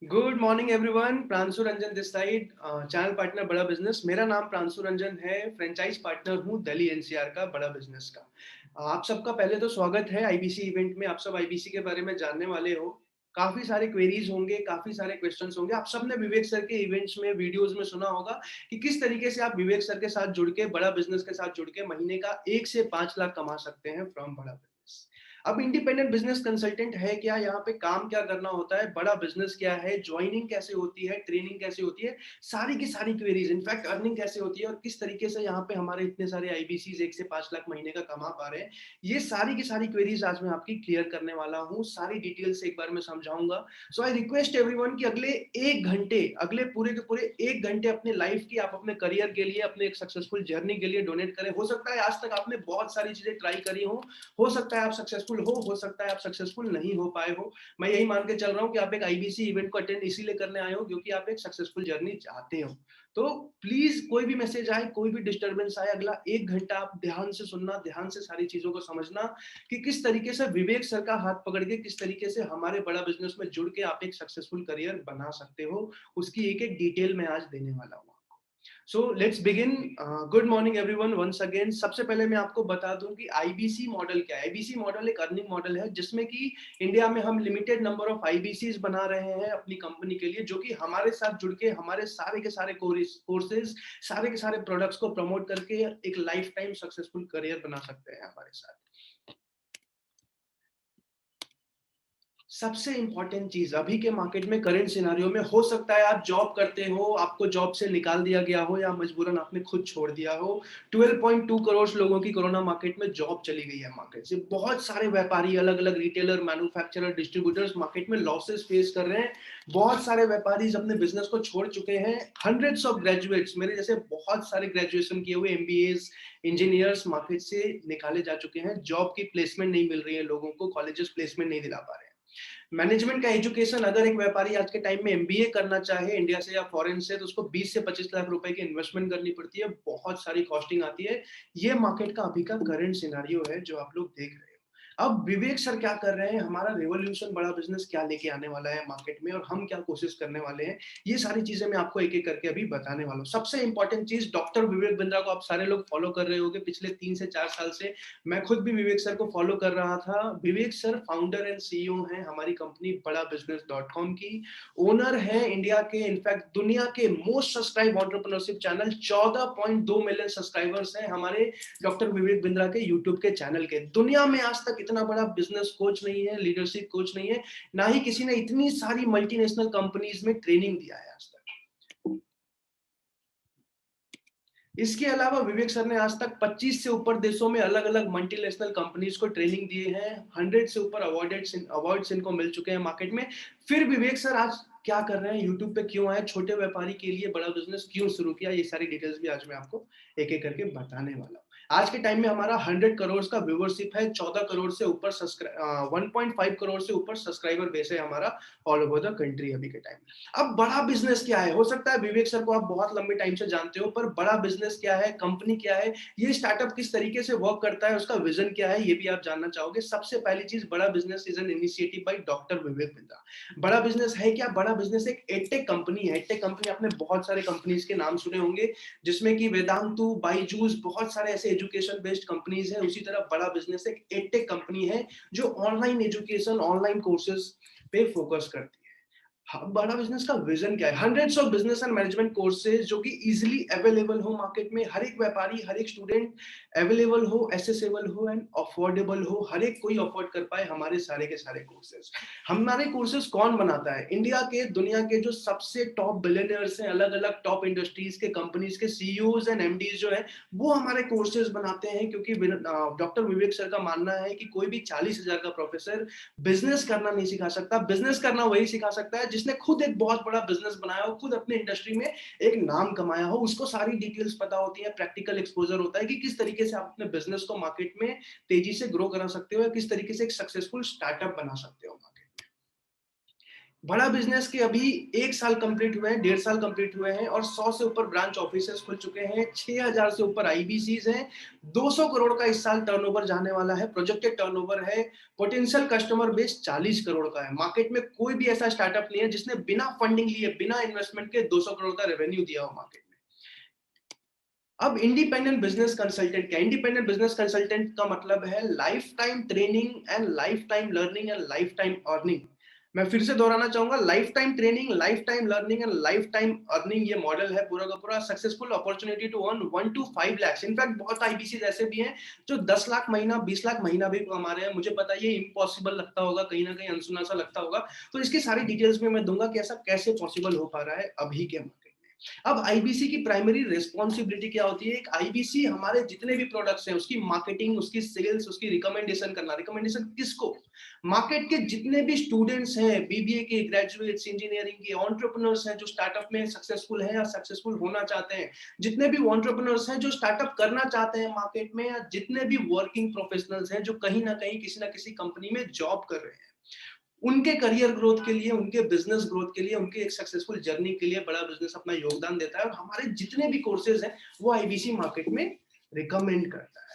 Good morning everyone. Pranshu Ranjan this side, channel partner बड़ा business. मेरा नाम प्रांशु रंजन है, फ्रेंचाइज पार्टनर हूँ दिल्ली एनसीआर का बड़ा बिजनेस का। आप सबका पहले तो स्वागत है आईबीसी इवेंट में। आप सब आईबीसी के बारे में जानने वाले हो। काफी सारे क्वेरीज होंगे, काफी सारे क्वेश्चंस होंगे। आप सबने विवेक सर के इवेंट्स में, वीडियोस में सुना होगा कि किस तरीके से आप विवेक सर के साथ जुड़ के, बड़ा बिजनेस के साथ जुड़ के महीने का 1 से 5 लाख कमा सकते हैं फ्रॉम बड़ा बिजनेस। अब इंडिपेंडेंट बिजनेस कंसल्टेंट है क्या, यहाँ पे काम क्या करना होता है, बड़ा बिजनेस क्या है, ज्वाइनिंग कैसे होती है, ट्रेनिंग कैसे होती है, सारी की सारी क्वेरीज, इनफैक्ट अर्निंग कैसे होती है और किस तरीके से यहाँ पे हमारे इतने सारे आईबीसीज 1 से 5 लाख महीने का कमा पा रहे हैं, ये सारी की सारी क्वेरीज आज मैं आपकी क्लियर करने वाला हूँ। सारी डिटेल से एक बार मैं समझाऊंगा। सो आई रिक्वेस्ट एवरीवन कि अगले 1 घंटे, अगले पूरे के पूरे 1 घंटे अपने लाइफ की, आप अपने करियर के लिए, अपने एक सक्सेसफुल जर्नी के लिए डोनेट करें। हो सकता है आज तक आपने बहुत सारी चीजें ट्राई करी हो सकता है आप सक्सेसफुल हो सकता है आप सक्सेसफुल नहीं हो पाए हो। मैं यही मान के चल रहा हूँ कि आप एक आईबीसी इवेंट को अटेंड इसीलिए करने आए हो क्योंकि आप एक सक्सेसफुल जर्नी चाहते हो। तो प्लीज कोई भी मैसेज आए, कोई भी डिस्टर्बेंस आए, अगला 1 घंटा आप ध्यान से सुनना, ध्यान से सारी चीजों को समझना कि किस तरीके से विवेक सर का हाथ पकड़ के, किस तरीके से हमारे बड़ा बिजनेस में जुड़ के आप एक सक्सेसफुल करियर बना सकते हो, उसकी एक एक डिटेल मैं आज देने वाला हूँ। So let's begin. Good morning everyone once again. सबसे पहले मैं आपको बता दूं कि आईबीसी मॉडल क्या है। आईबीसी मॉडल एक अर्निंग मॉडल है जिसमें कि इंडिया में हम लिमिटेड नंबर ऑफ आईबीसीज बना रहे हैं अपनी कंपनी के लिए, जो कि हमारे साथ जुड़ के हमारे सारे के सारे कोर्सेज, सारे के सारे प्रोडक्ट्स को प्रमोट करके एक लाइफ टाइम सक्सेसफुल करियर बना सकते हैं हमारे साथ। सबसे इंपॉर्टेंट चीज अभी के मार्केट में, करंट सिनारियो में, हो सकता है आप जॉब करते हो, आपको जॉब से निकाल दिया गया हो या मजबूरन आपने खुद छोड़ दिया हो। 12.2 करोड़ लोगों की कोरोना मार्केट में जॉब चली गई है मार्केट से। बहुत सारे व्यापारी, अलग अलग रिटेलर, मैन्युफैक्चरर, डिस्ट्रीब्यूटर्स मार्केट में लॉसेस फेस कर रहे हैं। बहुत सारे व्यापारी अपने बिजनेस को छोड़ चुके हैं। हंड्रेड्स ऑफ ग्रेजुएट्स, मेरे जैसे बहुत सारे ग्रेजुएशन किए हुए एमबीएस इंजीनियर्स मार्केट से निकाले जा चुके हैं। जॉब की प्लेसमेंट नहीं मिल रही है लोगों को, कॉलेजेस प्लेसमेंट नहीं दिला पा रहे हैं। मैनेजमेंट का एजुकेशन, अगर एक व्यापारी आज के टाइम में एमबीए करना चाहे इंडिया से या फॉरेन से, तो उसको 20 से 25 लाख रुपए की इन्वेस्टमेंट करनी पड़ती है, बहुत सारी कॉस्टिंग आती है। ये मार्केट का अभी का करंट सिनारियो है जो आप लोग देख रहे हो। अब विवेक सर क्या कर रहे हैं, हमारा रेवोल्यूशन बड़ा बिजनेस क्या लेके आने वाला है मार्केट में और हम क्या कोशिश करने वाले हैं, ये सारी चीजें मैं आपको एक एक करके अभी बताने वाला हूँ। सबसे इंपॉर्टेंट चीज, डॉक्टर विवेक बिंद्रा को आप सारे लोग फॉलो कर रहे होंगे पिछले 3 से 4 साल से। मैं खुद भी विवेक सर को फॉलो कर रहा था। विवेक सर फाउंडर एंड सीईओ हैं हमारी कंपनी बड़ा बिजनेस डॉट कॉम की। ओनर है इंडिया के, इनफैक्ट दुनिया के most subscribe entrepreneurship channel, 14.2 million subscribers हैं हमारे डॉक्टर विवेक बिंद्रा के यूट्यूब के चैनल के। दुनिया में आज तक इतना बड़ा बिजनेस कोच नहीं है, लीडरशिप कोच नहीं है, ना ही किसी ने इतनी सारी मल्टीनेशनल कंपनीज में ट्रेनिंग दिया है आज तक। इसके अलावा विवेक सर ने आज तक 25 से ऊपर देशों में अलग अलग मल्टीनेशनल कंपनीज को ट्रेनिंग दिए हैं। 100 से ऊपर अवार्ड्स इनको मिल चुके हैं मार्केट में। फिर विवेक सर आज क्या कर रहे हैं, यूट्यूब पे क्यों आए, छोटे व्यापारी के लिए बड़ा बिजनेस क्यों शुरू किया, ये सारी डिटेल्स भी आज मैं आपको एक एक करके बताने वाला हूँ। आज के टाइम में हमारा 100 करोड़ का व्यूवरशिप है, 14 करोड़ से ऊपर 1.5 करोड़ से ऊपर सब्सक्राइबर बेस है हमारा ऑल ओवर द कंट्री अभी के टाइम में। अब बड़ा बिजनेस क्या है, हो सकता है विवेक सर को आप बहुत लंबे टाइम से जानते हो, पर बड़ा बिजनेस क्या है, कंपनी क्या है, ये स्टार्टअप किस तरीके से वर्क करता है, उसका विजन क्या है, ये भी आप जानना चाहोगे। सबसे पहली चीज, Bada business is an initiative by doctor Vivek Bindra. Bada business है क्या, बड़ा बिजनेस एक एडटेक कंपनी है। एडटेक कंपनी, आपने बहुत सारे कंपनीज के नाम सुने होंगे जिसमें कि वेदांतु, बायजूस, बहुत सारे ऐसे एजुकेशन बेस्ड कंपनीज हैं। उसी तरह बड़ा बिजनेस एक एडटेक कंपनी है जो ऑनलाइन एजुकेशन, ऑनलाइन कोर्सेज पे फोकस करती है। हाँ, बड़ा बिजनेस का विजन क्या है, hundreds of business and management courses जो कि इजीली अवेलेबल हो मार्केट में, हर एक व्यापारी, हर एक स्टूडेंट अवेलेबल हो, एसेसेबल हो एंड अफोर्डेबल हो, हर एक कोई अफोर्ड कर पाए हमारे सारे के सारे कोर्सेज। हमारे कोर्सेज कौन बनाता है, इंडिया के, दुनिया के जो सबसे टॉप बिलियनियर्स हैं, अलग अलग टॉप इंडस्ट्रीज के कंपनीज के सीईओज एंड एमडीज जो है, वो हमारे कोर्सेज बनाते हैं। क्योंकि डॉक्टर विवेक सर का मानना है कि कोई भी 40,000 का प्रोफेसर बिजनेस करना नहीं सिखा सकता। बिजनेस करना वही सिखा सकता है जिसने खुद एक बहुत बड़ा बिजनेस बनाया हो, खुद अपने इंडस्ट्री में एक नाम कमाया हो, उसको सारी डिटेल्स पता होती है, प्रैक्टिकल एक्सपोजर होता है कि किस तरीके से आप अपने बिजनेस को मार्केट में तेजी से ग्रो करा सकते हो या किस तरीके से एक सक्सेसफुल स्टार्टअप बना सकते हो मार्केट। बड़ा बिजनेस के अभी 1 साल कंप्लीट हुए हैं, 1.5 साल कंप्लीट हुए हैं और 100 से ऊपर ब्रांच ऑफिसेस खुल चुके हैं, 6000 से ऊपर आईबीसीज हैं, 200 करोड़ का इस साल टर्नओवर जाने वाला है, प्रोजेक्टेड टर्नओवर है, पोटेंशियल कस्टमर बेस 40 करोड़ का है। मार्केट में कोई भी ऐसा स्टार्टअप नहीं है जिसने बिना फंडिंग लिए, बिना इन्वेस्टमेंट के 200 करोड़ का रेवेन्यू दिया हो मार्केट में। अब इंडिपेंडेंट बिजनेस कंसल्टेंट क्या? इंडिपेंडेंट बिजनेस कंसल्टेंट का मतलब है life time training and life time learning and life time earning. मैं फिर से दोहराना चाहूंगा, life time training, life time learning and life time earning, ये मॉडल है पूरा का पूरा। Successful opportunity to earn 1 to 5 lakh. In fact बहुत आईबीसी ऐसे भी हैं जो 10 लाख महीना, 20 लाख महीना भी कमा रहे हैं। मुझे पता है ये इम्पॉसिबल लगता होगा, कहीं ना कहीं अनसुना सा लगता होगा, तो इसकी सारी डिटेल्स में मैं दूंगा कि ऐसा कैसे पॉसिबल हो पा रहा है अभी के मार्केट। अब आईबीसी की प्राइमरी रिस्पॉन्सिबिलिटी क्या होती है? एक आईबीसी हमारे जितने भी प्रोडक्ट्स हैं उसकी मार्केटिंग, उसकी सेल्स, उसकी रिकमेंडेशन करना। रिकमेंडेशन किसको? मार्केट के जितने भी स्टूडेंट्स हैं, बीबीए के, ग्रेजुएट्स, इंजीनियरिंग के, एंटरप्रेन्योर्स हैं जो स्टार्टअप में सक्सेसफुल हैं या सक्सेसफुल होना चाहते हैं, जितने भी एंटरप्रेन्योर्स हैं जो स्टार्टअप करना चाहते हैं मार्केट में, या जितने भी वर्किंग प्रोफेशनल्स हैं जो कहीं ना किसी कंपनी में जॉब कर रहे हैं, उनके करियर ग्रोथ के लिए, उनके बिजनेस ग्रोथ के लिए, उनके एक सक्सेसफुल जर्नी के लिए बड़ा बिजनेस अपना योगदान देता है और हमारे जितने भी कोर्सेज हैं वो आईबीसी मार्केट में रिकमेंड करता है।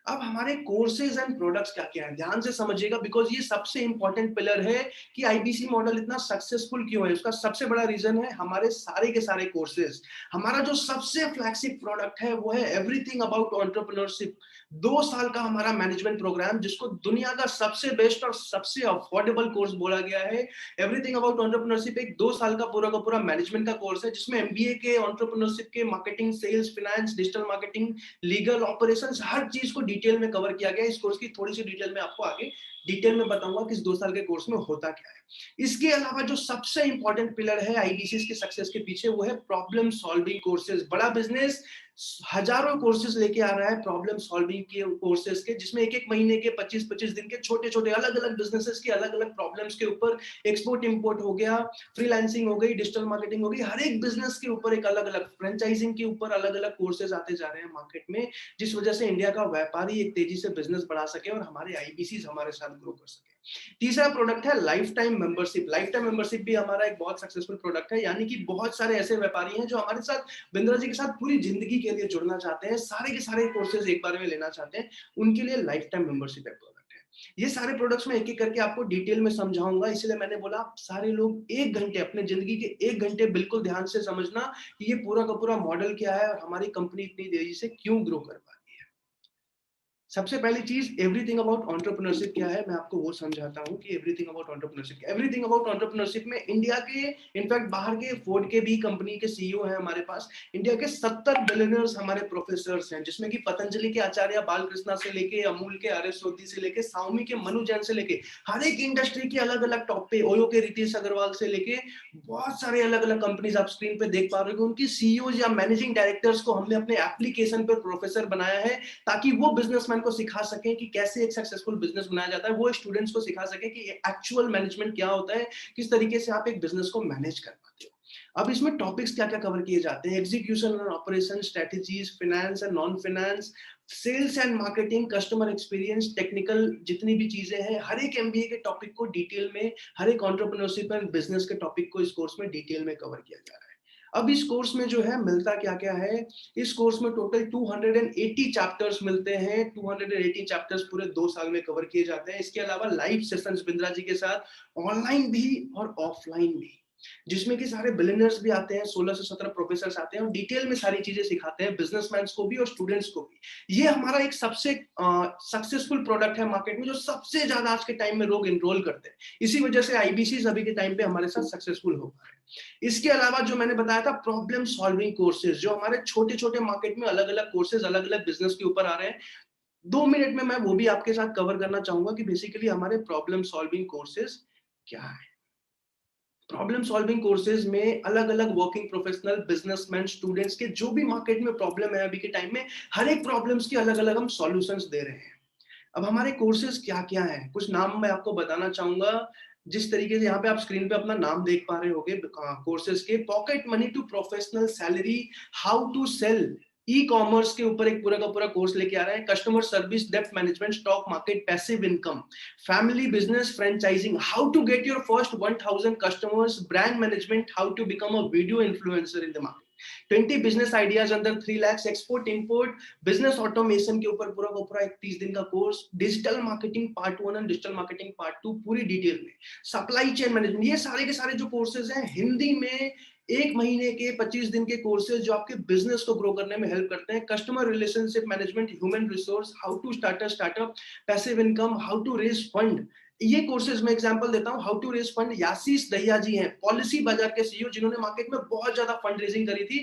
अब हमारे कोर्सेज एंड प्रोडक्ट्स क्या क्या है, ध्यान से समझिएगा, बिकॉज ये सबसे इंपॉर्टेंट पिलर है कि आईबीसी मॉडल इतना सक्सेसफुल क्यों है। उसका सबसे बड़ा रीजन है हमारे सारे के सारे कोर्सेज। हमारा जो सबसे फ्लैगशिप प्रोडक्ट है वो है एवरीथिंग अबाउट एंटरप्रेन्योरशिप। 2 साल का हमारा मैनेजमेंट प्रोग्राम, जिसको दुनिया का सबसे बेस्ट और सबसे अफोर्डेबल कोर्स बोला गया है। एवरीथिंग अबाउट एंटरप्रेन्योरशिप एक 2 साल का पूरा मैनेजमेंट का कोर्स है, जिसमें एमबीए के, एंटरप्रेन्योरशिप के, marketing, sales, finance, digital marketing, legal, operations, हर चीज को डिटेल में कवर किया गया है। इस कोर्स की थोड़ी सी डिटेल में आपको आगे डिटेल में बताऊंगा कि इस 2 साल के कोर्स में होता क्या है। इसके अलावा जो सबसे इंपॉर्टेंट पिलर है आईबीसी के सक्सेस के पीछे, वो है प्रॉब्लम सॉल्विंग कोर्सेज। बड़ा बिजनेस हजारों कोर्सेज लेके आ रहा है प्रॉब्लम सॉल्विंग के कोर्सेज के, जिसमें एक एक महीने के, 25-25 दिन के छोटे छोटे अलग अलग बिजनेसेस की अलग अलग प्रॉब्लम्स के ऊपर, एक्सपोर्ट इंपोर्ट हो गया, फ्रीलांसिंग हो गई, डिजिटल मार्केटिंग हो गई, हर एक बिजनेस के ऊपर एक अलग अलग, फ्रेंचाइजिंग के ऊपर अलग अलग कोर्सेज आते जा रहे हैं मार्केट में, जिस वजह से इंडिया का व्यापारी एक तेजी से बिजनेस बढ़ा सके और हमारे आईबीसी हमारे साथ ग्रो कर सके। तीसरा प्रोडक्ट है life time membership. Life time membership भी हमारा एक बहुत सक्सेसफुल प्रोडक्ट है, यानी कि बहुत सारे ऐसे व्यापारी हैं जो हमारे साथ, बिंद्रा जी के साथ पूरी जिंदगी के लिए जुड़ना चाहते हैं, सारे के सारे कोर्सेज एक बार में लेना चाहते हैं, उनके लिए लाइफ टाइम मेंबरशिप एक प्रोडक्ट है। ये सारे प्रोडक्ट्स में एक एक करके आपको डिटेल में समझाऊंगा, इसलिए मैंने बोला आप सारे लोग 1 घंटे, अपने जिंदगी के 1 घंटे बिल्कुल ध्यान से समझना कि ये पूरा का पूरा मॉडल क्या है और हमारी कंपनी इतनी तेजी से क्यों ग्रो कर पा रही है। सबसे पहली चीज, एवरीथिंग अबाउट एंटरप्रेन्योरशिप क्या है, मैं आपको वो समझाता हूँ कि एवरीथिंग अबाउट एंटरप्रेन्योरशिप क्या है। एवरीथिंग अबाउट एंटरप्रेन्योरशिप में इंडिया के, इनफैक्ट बाहर के, फोर्ड के भी कंपनी के सीईओ हैं हमारे पास। इंडिया के 70 बिलियनर्स हमारे प्रोफेसर्स हैं, जिसमें कि पतंजलि के आचार्य बालकृष्णा से लेके, अमूल के आर एस सोधी से लेके, साउमी के मनु जैन से लेके, हर एक इंडस्ट्री के अलग अलग टॉप पे, ओयो के रितेश अग्रवाल से लेके बहुत सारे अलग अलग कंपनीज आप स्क्रीन पे देख पा रहे हो, उनकी सीईओ या मैनेजिंग डायरेक्टर्स को हमने अपने एप्लीकेशन पर प्रोफेसर बनाया है, ताकि वो बिजनेसमैन को सिखा सके कि कैसे एक सक्सेसफुल बिजनेस बनाया जाता है, वो स्टूडेंट्स को सिखा सके कि एक्चुअल मैनेजमेंट क्या होता है, किस तरीके से आप एक बिजनेस को मैनेज कर पाते हो। अब इसमें टॉपिक्स क्या क्या कवर किए जाते हैं? Execution and operation, strategies, finance and non finance, sales and marketing, customer experience, technical, जितनी भी चीजें हैं, हर एक एमबीए के टॉपिक को डिटेल में, हर एक एंटरप्रेन्योरशिप एंड बिजनेस के टॉपिक को इस कोर्स में डिटेल में कवर किया जा रहा है। अब इस कोर्स में जो है मिलता क्या क्या है, इस कोर्स में टोटल 280 चैप्टर्स मिलते हैं। 280 चैप्टर्स पूरे 2 साल में कवर किए जाते हैं। इसके अलावा लाइव सेशंस बिंद्रा जी के साथ ऑनलाइन भी और ऑफलाइन भी, जिसमें कि सारे बिलियनर्स भी आते हैं, 16 से 17 प्रोफेसर आते हैं और डिटेल में सारी चीजें सिखाते हैं, बिजनेसमैन को भी और स्टूडेंट्स को भी। ये हमारा एक सबसे सक्सेसफुल प्रोडक्ट है मार्केट में, जो सबसे ज्यादा आज के टाइम में लोग इनरोल करते हैं। इसी वजह से आईबीसी अभी के टाइम पे हमारे साथ सक्सेसफुल हो पा रहे हैं। इसके अलावा जो मैंने बताया था प्रॉब्लम सॉल्विंग कोर्सेज, जो हमारे छोटे छोटे मार्केट में अलग अलग कोर्सेज अलग अलग बिजनेस के ऊपर आ रहे हैं, 2 मिनट में मैं वो भी आपके साथ कवर करना चाहूंगा कि बेसिकली हमारे प्रॉब्लम सॉल्विंग कोर्सेज क्या है। प्रॉब्लम सॉल्विंग कोर्सेज में अलग अलग वर्किंग प्रोफेशनल, बिजनेसमैन, स्टूडेंट्स के जो भी मार्केट में प्रॉब्लम है अभी के टाइम में, हर एक प्रॉब्लम्स की अलग अलग हम सॉल्यूशंस दे रहे हैं। अब हमारे कोर्सेज क्या क्या है, कुछ नाम मैं आपको बताना चाहूंगा। जिस तरीके से यहाँ पे आप स्क्रीन पे अपना नाम देख पा रहे होगे कोर्सेज के, pocket money to professional salary, how to sell e commerce के ऊपर एक पूरा का पूरा कोर्स लेके आ रहे हैं, कस्टमर सर्विस, डेप्थ management, stock market, passive income, family business, franchising, how to get your first 1000 customers, brand management, how to become a video influencer in the market, 20 business ideas अंदर 3 lakh, export import, business automation के ऊपर पूरा का पूरा एक 30 दिन का course, digital marketing part 1 and digital marketing part 2 पूरी डिटेल में, सप्लाई चेन मैनेजमेंट, ये सारे के सारे जो कोर्सेज हैं हिंदी में, 1 महीने के 25 दिन के कोर्सेज जो आपके बिजनेस को ग्रो करने में हेल्प करते हैं, customer relationship management, human resource, how to start a startup, passive income, how to raise fund, ये कोर्सेज में एग्जांपल देता हूं, how to raise fund, Yasis Dahiya ji हैं पॉलिसी बाजार के सीईओ जिन्होंने मार्केट में बहुत ज्यादा फंड रेजिंग करी थी,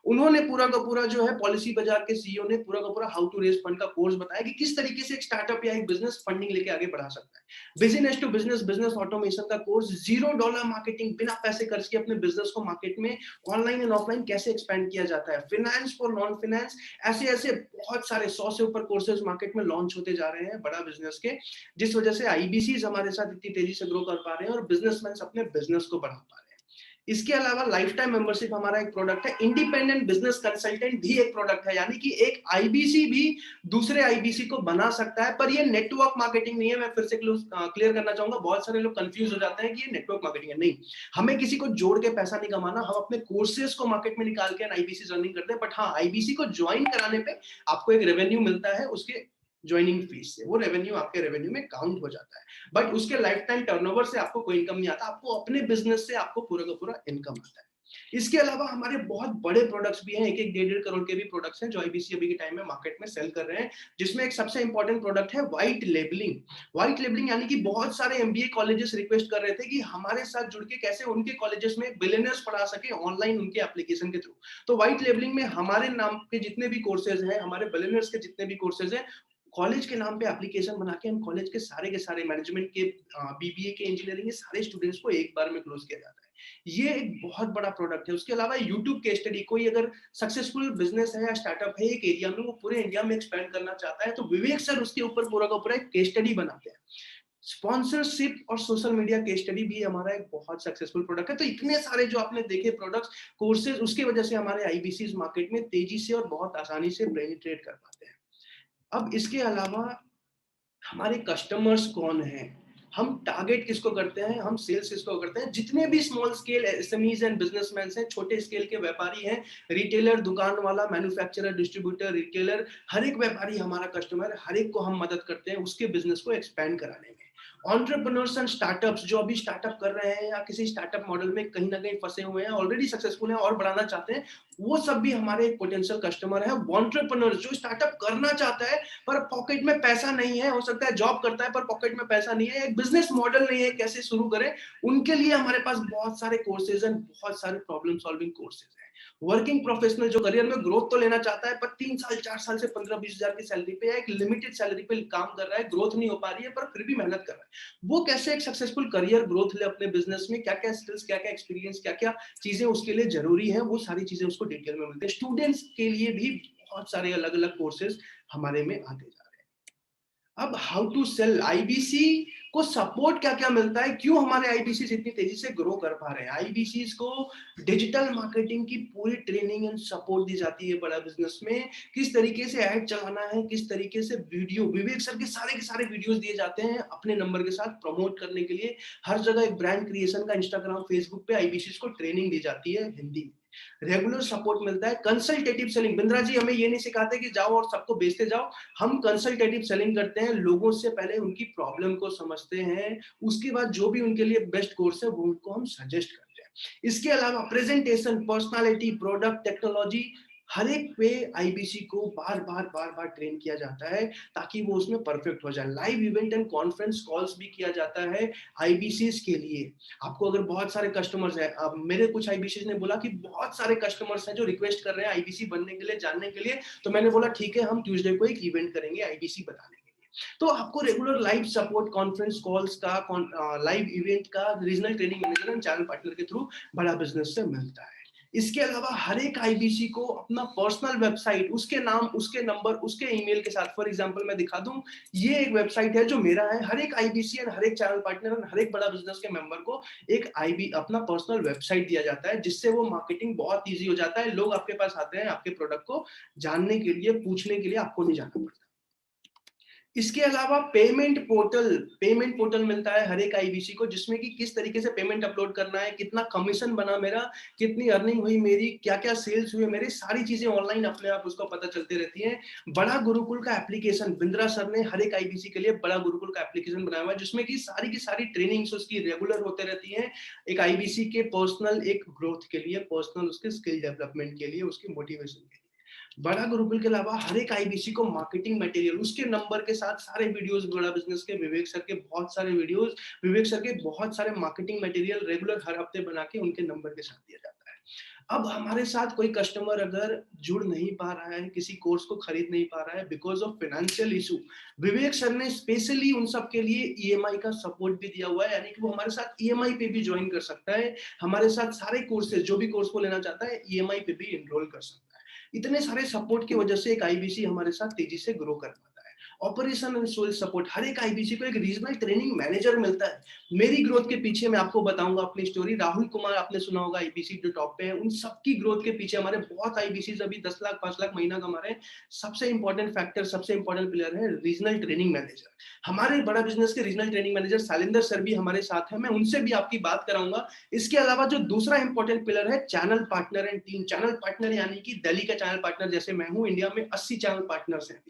उन्होंने पूरा का पूरा जो है पॉलिसी बाजार के सीईओ ने पूरा का पूरा हाउ टू रेज फंड का कोर्स बताया कि किस तरीके से एक स्टार्टअप या एक बिजनेस फंडिंग लेके आगे बढ़ा सकता है, business to business, business automation का कोर्स, $0 मार्केटिंग, बिना पैसे खर्च के अपने बिजनेस को मार्केट में ऑनलाइन एंड ऑफलाइन कैसे एक्सपेंड किया जाता है, फाइनेंस फॉर नॉन फाइनेंस, ऐसे ऐसे बहुत सारे 100 से ऊपर कोर्सेज मार्केट में लॉन्च होते जा रहे हैं बड़ा बिजनेस के, जिस वजह से आईबीसीज हमारे साथ इतनी तेजी से ग्रो कर पा रहे हैं और बिजनेसमैन अपने बिजनेस को बढ़ा पा रहे हैं। इसके अलावा लाइफ टाइम मेंबरशिप हमारा एक प्रोडक्ट है, इंडिपेंडेंट बिजनेस कंसल्टेंट भी एक प्रोडक्ट है, यानी कि एक आईबीसी भी दूसरे आईबीसी को बना सकता है, पर ये नेटवर्क मार्केटिंग नहीं है। मैं फिर से क्लियर करना चाहूंगा, बहुत सारे लोग कंफ्यूज हो जाते हैं कि ये नेटवर्क मार्केटिंग है, नहीं, हमें किसी को जोड़ के पैसा नहीं कमाना, हम अपने कोर्सेज को मार्केट में निकाल के आईबीसी अर्निंग करते हैं, बट हाँ आईबीसी को ज्वाइन कराने पे आपको एक रेवेन्यू मिलता है, उसके ज्वाइनिंग फीस से वो रेवेन्यू आपके रेवेन्यू में काउंट हो जाता है, बट उसके लाइफ टाइम टर्नओवर से आपको कोई इनकम नहीं आता, आपको अपने बिजनेस से आपको पूरा का पूरा इनकम आता है। इसके अलावा हमारे बहुत बड़े प्रोडक्ट्स भी हैं, एक एक 1.5 करोड़ के भी प्रोडक्ट्स हैं जो आईबीसी अभी के टाइम में मार्केट में सेल कर रहे हैं, जिसमें एक सबसे इंपॉर्टेंट प्रोडक्ट है व्हाइट लेबलिंग। व्हाइट लेबलिंग यानी कि बहुत सारे एमबीए कॉलेजेस रिक्वेस्ट कर रहे थे कि हमारे साथ जुड़ के कैसे उनके कॉलेजेस में बिलियनर्स पढ़ा सके ऑनलाइन उनके एप्लीकेशन के थ्रू, तो व्हाइट लेबलिंग में हमारे नाम के जितने भी कोर्सेज हैं, हमारे बिलियनर्स के जितने भी कोर्सेज हैं, कॉलेज के नाम पे एप्लीकेशन बना के हम कॉलेज के सारे मैनेजमेंट के, बीबीए के, इंजीनियरिंग के सारे स्टूडेंट्स को एक बार में क्लोज किया जाता है। ये एक बहुत बड़ा प्रोडक्ट है। उसके अलावा यूट्यूब केस स्टडी, कोई अगर सक्सेसफुल बिजनेस है या स्टार्टअप है एक एरिया में, वो पूरे इंडिया में एक्सपेंड करना चाहता है, तो विवेक सर उसके ऊपर पूरा का पूरा एक केस स्टडी बनाते हैं। स्पॉन्सरशिप और सोशल मीडिया केस स्टडी भी हमारा एक बहुत सक्सेसफुल प्रोडक्ट है। तो इतने सारे जो आपने देखे प्रोडक्ट्स, कोर्सेज, उसकी वजह से हमारे आईबीसी मार्केट में तेजी से और बहुत आसानी से पेनिट्रेट कर पाते हैं। अब इसके अलावा हमारे कस्टमर्स कौन हैं, हम टारगेट किसको करते हैं, हम सेल्स किसको करते हैं, जितने भी small scale SMEs and businessman हैं, छोटे स्केल के व्यापारी हैं, रिटेलर, दुकान वाला, मैन्युफैक्चरर, डिस्ट्रीब्यूटर, रिटेलर, हर एक व्यापारी हमारा कस्टमर, हर एक को हम मदद करते हैं उसके बिजनेस को एक्सपेंड कराने में। एंटरप्रेन्योर्स एंड स्टार्टअप्स जो अभी स्टार्टअप कर रहे हैं या किसी स्टार्टअप मॉडल में कहीं ना कहीं फंसे हुए हैं, ऑलरेडी सक्सेसफुल हैं और बढ़ाना चाहते हैं, वो सब भी हमारे एक पोटेंशियल कस्टमर है। एंटरप्रेन्योर्स जो स्टार्टअप करना चाहता है पर पॉकेट में पैसा नहीं है, हो सकता है जॉब करता है पर पॉकेट में पैसा नहीं है, एक बिजनेस मॉडल नहीं है कैसे शुरू करें, उनके लिए हमारे पास बहुत सारे कोर्सेज हैं, बहुत सारे प्रॉब्लम सॉल्विंग कोर्सेज हैं। वर्किंग प्रोफेशनल जो करियर में ग्रोथ तो लेना चाहता है पर 3 साल 4 साल से 15-20 हजार की सैलरी पे या एक लिमिटेड सैलरी पे काम कर रहा है, ग्रोथ नहीं हो पा रही है पर फिर भी मेहनत कर रहा है, वो कैसे एक सक्सेसफुल करियर ग्रोथ ले अपने बिजनेस में, क्या क्या स्किल्स, क्या क्या एक्सपीरियंस, क्या क्या चीजें उसके लिए जरूरी है, वो सारी चीजें उसको डिटेल में मिलती है। स्टूडेंट्स के लिए भी बहुत सारे अलग अलग कोर्सेज हमारे में आते जा रहे हैं। अब हाउ टू सेल, आईबीसी को सपोर्ट क्या क्या मिलता है, क्यों हमारे आईबीसी इतनी तेजी से ग्रो कर पा रहे हैं, आईबीसी को डिजिटल मार्केटिंग की पूरी ट्रेनिंग एंड सपोर्ट दी जाती है बड़ा बिजनेस में, किस तरीके से ऐड चलाना है, किस तरीके से वीडियो, विवेक सर के सारे वीडियोस दिए जाते हैं अपने नंबर के साथ प्रमोट करने के लिए, हर जगह एक ब्रांड क्रिएशन का इंस्टाग्राम, फेसबुक पे आईबीसी को ट्रेनिंग दी जाती है हिंदी में, रेगुलर सपोर्ट मिलता है। कंसल्टेटिव सेलिंग, बिंद्रा जी हमें ये नहीं सिखाते कि जाओ और सबको बेचते जाओ, हम कंसल्टेटिव सेलिंग करते हैं, लोगों से पहले उनकी प्रॉब्लम को समझते हैं, उसके बाद जो भी उनके लिए बेस्ट कोर्स है वो उनको हम सजेस्ट करते हैं। इसके अलावा प्रेजेंटेशन, पर्सनालिटी, प्रोडक्ट, टेक्नोलॉजी, हर एक पे आईबीसी को बार बार ट्रेन किया जाता है ताकि वो उसमें परफेक्ट हो जाए। Live event and conference calls भी किया जाता है आईबीसी के लिए। आपको अगर बहुत सारे कस्टमर्स हैं, अब मेरे कुछ आईबीसी ने बोला कि बहुत सारे कस्टमर्स हैं जो रिक्वेस्ट कर रहे हैं आईबीसी बनने के लिए, जानने के लिए, तो मैंने बोला ठीक है, हम ट्यूसडे को एक इवेंट करेंगे आईबीसी बताने के लिए। तो आपको regular live support, conference calls का, लाइव इवेंट का regional training manager and channel partner के थ्रू बड़ा बिजनेस से मिलता है। इसके अलावा हर एक आईबीसी को अपना पर्सनल वेबसाइट, उसके नाम, उसके नंबर, उसके ईमेल के साथ, फॉर एग्जांपल मैं दिखा दूं, ये एक वेबसाइट है जो मेरा है। हर एक आईबीसी एंड हर एक चैनल पार्टनर और हर एक बड़ा बिजनेस के मेंबर को एक आईबी अपना पर्सनल वेबसाइट दिया जाता है, जिससे वो मार्केटिंग बहुत ईजी हो जाता है। लोग आपके पास आते हैं आपके प्रोडक्ट को जानने के लिए, पूछने के लिए, आपको नहीं जाना पड़ता। इसके अलावा पेमेंट पोर्टल मिलता है हर एक आईबीसी को, जिसमें कि किस तरीके से पेमेंट अपलोड करना है, कितना कमीशन बना मेरा, कितनी अर्निंग हुई मेरी, क्या-क्या सेल्स हुए मेरे, सारी चीजें ऑनलाइन अपने आप उसको पता चलती रहती हैं। बड़ा गुरुकुल का एप्लीकेशन बिंद्रा सर ने हर एक आईबीसी के लिए बड़ा गुरुकुल का एप्लीकेशन बनाया हुआ है, जिसमें कि सारी की सारी ट्रेनिंग्स उसकी रेगुलर होते रहती हैं। एक आईबीसी के पर्सनल एक ग्रोथ के लिए, पर्सनल उसके स्किल डेवलपमेंट के लिए, उसकी मोटिवेशन के लिए। बड़ा गुरुकुल के अलावा हर एक आईबीसी को मार्केटिंग मटेरियल उसके नंबर के साथ सारे वीडियोस, बड़ा बिजनेस के विवेक सर के बहुत सारे वीडियोस, विवेक सर के बहुत सारे मार्केटिंग मटेरियल रेगुलर हर हफ्ते बना के उनके नंबर के साथ दिया जाता है। अब हमारे साथ कोई कस्टमर अगर जुड़ नहीं पा रहा है, किसी कोर्स को खरीद नहीं पा रहा है because of financial issue, Vivek sir ने स्पेशली उन सब के लिए ईएमआई का सपोर्ट भी दिया हुआ है, यानी कि वो हमारे साथ ईएमआई पे भी ज्वाइन कर सकता है। हमारे साथ सारे कोर्सेज, जो भी कोर्स को लेना चाहता है, ईएमआई पे भी एनरोल कर सकता है। इतने सारे सपोर्ट की वजह से एक आईबीसी हमारे साथ तेजी से ग्रो कर पाता है। ऑपरेशन एंड सेल्स सपोर्ट, हर एक आईबीसी को एक रीजनल ट्रेनिंग मैनेजर मिलता है। मेरी ग्रोथ के पीछे मैं आपको बताऊंगा अपनी स्टोरी। राहुल कुमार आपने सुना होगा, आईबीसी जो टॉप पे है, उन सबकी ग्रोथ के पीछे हमारे बहुत आईबीसी अभी 10 लाख 5 लाख महीना कमा रहे हैं। सबसे इंपॉर्टेंट फैक्टर, सबसे इंपॉर्टेंट प्लेयर है रीजनल ट्रेनिंग मैनेजर। हमारे बड़ा बिजनेस के regional training manager Shailendra sir भी हमारे साथ हैं, मैं उनसे भी आपकी बात कराऊंगा। इसके अलावा जो दूसरा इंपॉर्टेंट पिलर है, channel partner and team. Channel partner यानी कि दिल्ली का चैनल पार्टनर जैसे मैं हूं, इंडिया में 80 चैनल पार्टनर्स हैं।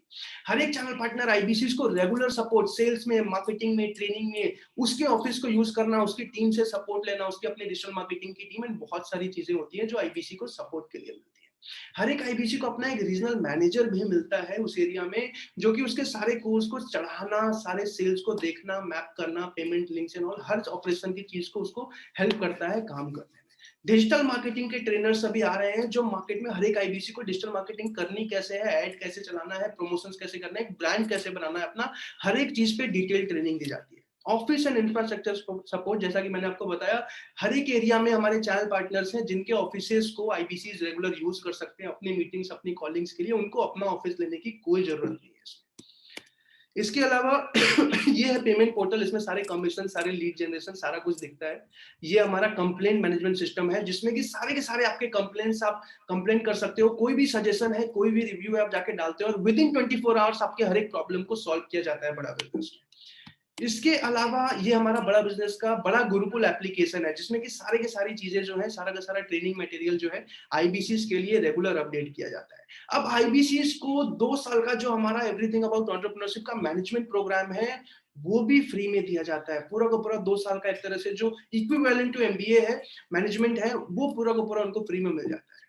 हर एक चैनल पार्टनर आईबीसी को रेगुलर सपोर्ट, सेल्स में, मार्केटिंग में, ट्रेनिंग में, उसके ऑफिस को यूज करना, उसकी टीम से सपोर्ट लेना, उसकी अपनी डिजिटल मार्केटिंग की टीम एंड बहुत सारी चीजें होती हैं जो आईबीसी को सपोर्ट के लिए मिलती है। हर एक आईबीसी को अपना एक रीजनल मैनेजर भी मिलता है उस एरिया में, जो कि उसके सारे कोर्स को चढ़ाना, सारे सेल्स को देखना, मैप करना, payment links and all, her operation की चीज को उसको हेल्प करता है काम करने में। डिजिटल मार्केटिंग के ट्रेनर्स अभी आ रहे हैं, जो मार्केट में हर एक आईबीसी को डिजिटल मार्केटिंग करनी कैसे है, ऐड कैसे चलाना है, प्रमोशंस कैसे करना है, ब्रांड कैसे बनाना है अपना, हर एक चीज पे डिटेल ट्रेनिंग दी जाती है। ऑफिस एंड इंफ्रास्ट्रक्चर सपोर्ट, जैसा कि मैंने आपको बताया, हर एक एरिया में हमारे चैनल पार्टनर्स हैं जिनके ऑफिसेस को आईबीसी रेगुलर यूज कर सकते हैं अपनी मीटिंग्स, अपनी कॉलिंग्स के लिए। उनको अपना ऑफिस लेने की कोई जरूरत नहीं है इसमें। इसके अलावा ये है पेमेंट पोर्टल, इसमें सारे कमीशन, सारे लीड जनरेशन, सारा कुछ दिखता है। ये हमारा कंप्लेंट मैनेजमेंट सिस्टम है, जिसमें कि सारे के सारे आपके कंप्लेंट्स, आप कंप्लेंट कर सकते हो, कोई भी सजेशन है, कोई भी रिव्यू है, आप जाके डालते हो और विद इन 24 आवर्स आपके हर एक प्रॉब्लम को सॉल्व किया जाता है बड़ा बिजनेस में। इसके अलावा ये हमारा बड़ा बिजनेस का बड़ा गुरुकुल एप्लीकेशन है, जिसमें कि सारे के सारी चीजें जो है, सारा का सारा ट्रेनिंग मटेरियल जो है आईबीसीज के लिए रेगुलर अपडेट किया जाता है। अब आईबीसीज को 2 साल का जो हमारा एवरीथिंग अबाउट एंटरप्रेन्योरशिप का मैनेजमेंट प्रोग्राम है, वो भी फ्री में दिया जाता है। पूरा का पूरा 2 साल का एक तरह से जो इक्विवेलेंट टू एमबीए है, मैनेजमेंट है, वो पूरा का पूरा उनको फ्री में मिल जाता है।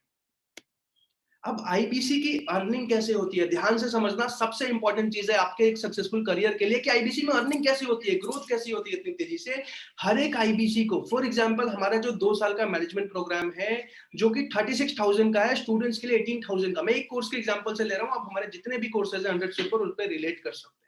अब आईबीसी की अर्निंग कैसे होती है, ध्यान से समझना, सबसे इंपॉर्टेंट चीज है आपके एक सक्सेसफुल करियर के लिए कि आईबीसी में अर्निंग कैसे होती है, ग्रोथ कैसी होती है इतनी तेजी से। हर एक आईबीसी को, फॉर एग्जांपल हमारा जो 2 साल का मैनेजमेंट प्रोग्राम है, जो कि 36,000 का है, स्टूडेंट्स के लिए 18,000 का, मैं एक कोर्स के एग्जांपल से ले रहा हूं, आप हमारे जितने भी कोर्सेज है 100 से ऊपर, उन पर रिलेट कर सकते हैं।